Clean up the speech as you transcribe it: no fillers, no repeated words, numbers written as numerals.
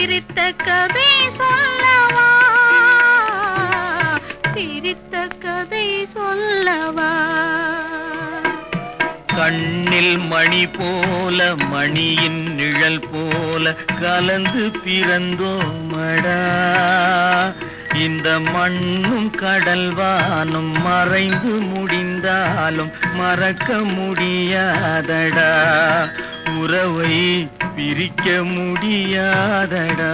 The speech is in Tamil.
சிரித்த கதை சொல்லவா, சிரித்த கதை சொல்லவா. கண்ணில் மணி போல மணியின் நிழல் போல கலந்து பிறந்தோமடா. இந்த மண்ணும் கடல்வானும் மறைந்து முடிந்தாலும் மறக்க முடியாதடா. உறவை பிரிக்க முடியாதடா.